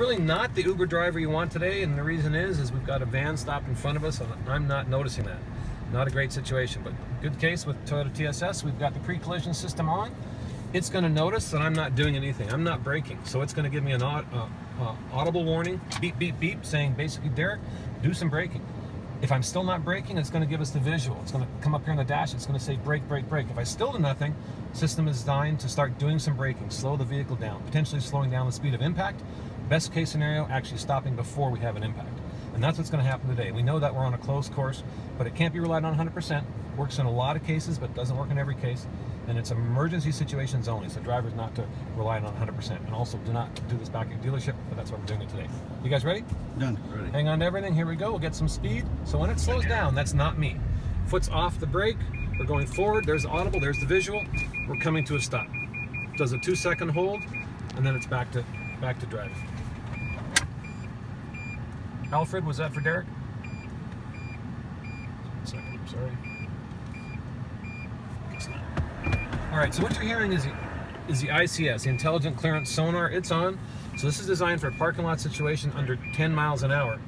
really not the Uber driver you want today, and the reason is we've got a van stopped in front of us, and I'm not noticing that. Not a great situation, but good case with Toyota TSS. We've got the pre-collision system on. It's going to notice that I'm not doing anything. I'm not braking, so it's going to give me an audible warning, beep, beep, beep, saying basically, Derek, do some braking. If I'm still not braking, it's going to give us the visual. It's going to come up here on the dash. It's going to say brake, brake, brake. If I still do nothing, the system is designed to start doing some braking, slow the vehicle down, potentially slowing down the speed of impact. Best case scenario, actually stopping before we have an impact. And that's what's going to happen today. We know that we're on a closed course, but it can't be relied on 100%. Works in a lot of cases, but doesn't work in every case. And it's emergency situations only, so drivers not to rely on 100%. And also, do not do this back at dealership, but that's why we're doing it today. You guys ready? Done. Ready. Hang on to everything. Here we go. We'll get some speed. So when it slows down, that's not me. Foot's off the brake. We're going forward. There's the audible. There's the visual. We're coming to a stop. Does a 2-second hold, and then it's back to driving. Alfred, was that for Derek? 1 second. I'm sorry. It's not. All right, so what you're hearing is the ICS, the Intelligent Clearance Sonar. It's on. So this is designed for a parking lot situation under 10 miles an hour.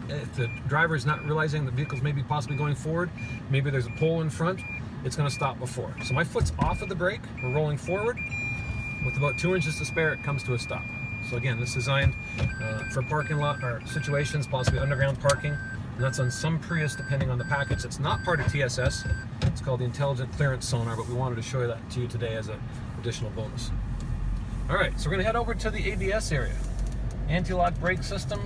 If the driver is not realizing the vehicle's maybe possibly going forward, maybe there's a pole in front, it's going to stop before. So my foot's off of the brake. We're rolling forward. With about 2 inches to spare, it comes to a stop. So again, this is designed for parking lot or situations, possibly underground parking. And that's on some Prius, depending on the package. It's not part of TSS. It's called the Intelligent Clearance Sonar, but we wanted to show that to you today as an additional bonus. All right, so we're going to head over to the ABS area. Anti-lock brake system,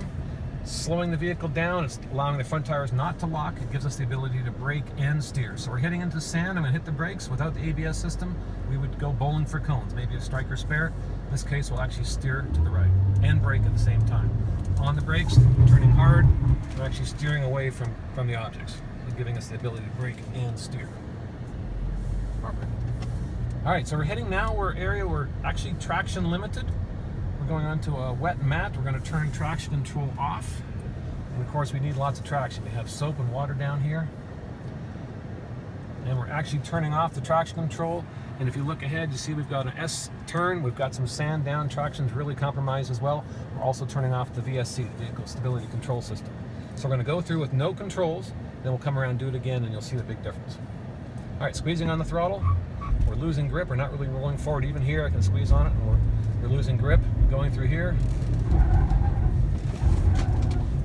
slowing the vehicle down. It's allowing the front tires not to lock. It gives us the ability to brake and steer. So we're heading into sand. I'm going to hit the brakes. Without the ABS system, we would go bowling for cones, maybe a striker spare. In this case, we'll actually steer to the right and brake at the same time. On the brakes, turning hard, we're actually steering away from the objects, giving us the ability to brake and steer. Perfect. All right, so we're heading now. We're actually traction limited. We're going onto a wet mat. We're going to turn traction control off. And of course, we need lots of traction. We have soap and water down here. And we're actually turning off the traction control. And if you look ahead, you see we've got an S turn. We've got some sand down. Traction's really compromised as well. We're also turning off the VSC, the Vehicle Stability Control System. So we're going to go through with no controls. Then we'll come around and do it again, and you'll see the big difference. All right, squeezing on the throttle. We're losing grip. We're not really rolling forward. Even here, I can squeeze on it, and we're losing grip. Going through here.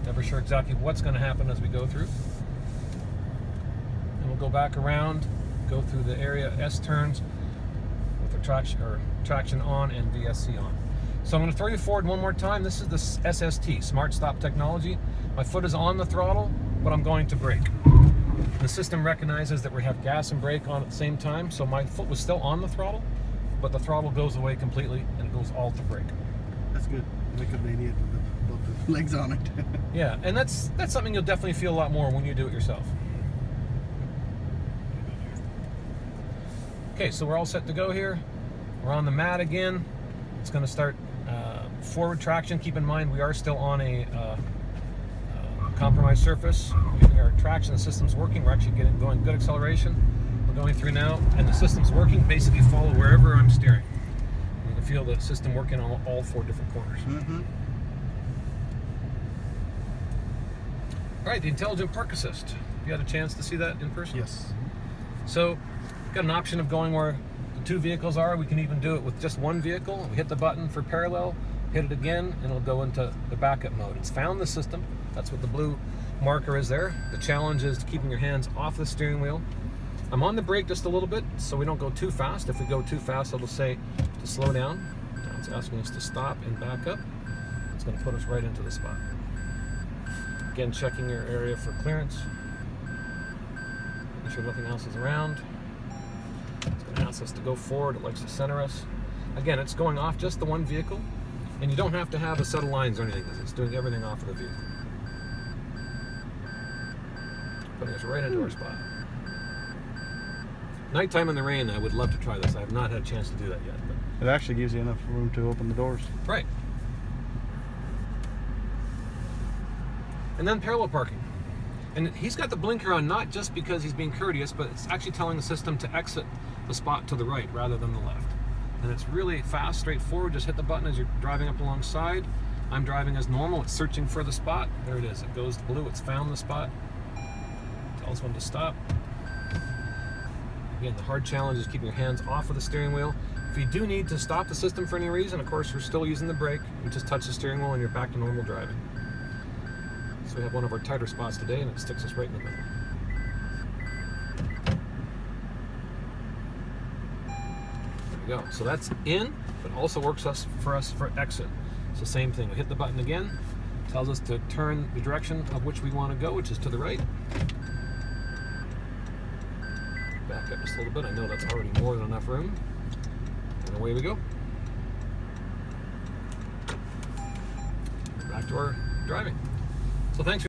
Never sure exactly what's going to happen as we go through. And we'll go back around, go through the area S turns with the traction on and VSC on. So I'm going to throw you forward one more time. This is the SST, Smart Stop Technology. My foot is on the throttle, but I'm going to brake. The system recognizes that we have gas and brake on at the same time, so my foot was still on the throttle, but the throttle goes away completely and it goes all to brake. That's good. Like an idiot with both the legs on it. Yeah, and that's something you'll definitely feel a lot more when you do it yourself. Okay, so we're all set to go here. We're on the mat again. It's going to start forward traction. Keep in mind we are still on a compromised surface. Our traction system's working. We're actually going good acceleration. We're going through now, and the system's working. Basically follow wherever I'm steering. You can feel the system working on all 4 different corners. Mm-hmm. All right, the Intelligent Park Assist. You had a chance to see that in person? Yes. So, we've got an option of going where the 2 vehicles are. We can even do it with just 1 vehicle. We hit the button for parallel, hit it again, and it'll go into the backup mode. It's found the system. That's what the blue marker is there. The challenge is keeping your hands off the steering wheel. I'm on the brake just a little bit so we don't go too fast. If we go too fast, it'll say to slow down. Now it's asking us to stop and back up. It's going to put us right into the spot. Again, checking your area for clearance. Making sure nothing else is around. It's going to ask us to go forward. It likes to center us. Again, it's going off just the 1 vehicle. And you don't have to have a set of lines or anything because it's doing everything off of the vehicle. Putting us right into our spot. Nighttime in the rain, I would love to try this. I have not had a chance to do that yet. But It actually gives you enough room to open the doors. right. And then parallel parking. And he's got the blinker on not just because he's being courteous, but it's actually telling the system to exit the spot to the right rather than the left. And it's really fast, straightforward. Just hit the button as you're driving up alongside. I'm driving as normal. It's searching for the spot. There it is. It goes blue. It's found the spot. Tells when to stop. Again, the hard challenge is keeping your hands off of the steering wheel. If you do need to stop the system for any reason, of course, you're still using the brake. You just touch the steering wheel and you're back to normal driving. So we have one of our tighter spots today, and it sticks us right in the middle. There we go. So that's in, but also works for us for exit. So same thing. We hit the button again. Tells us to turn the direction of which we want to go, which is to the right. Back up just a little bit. I know that's already more than enough room. And away we go. Back to our driving. So thanks for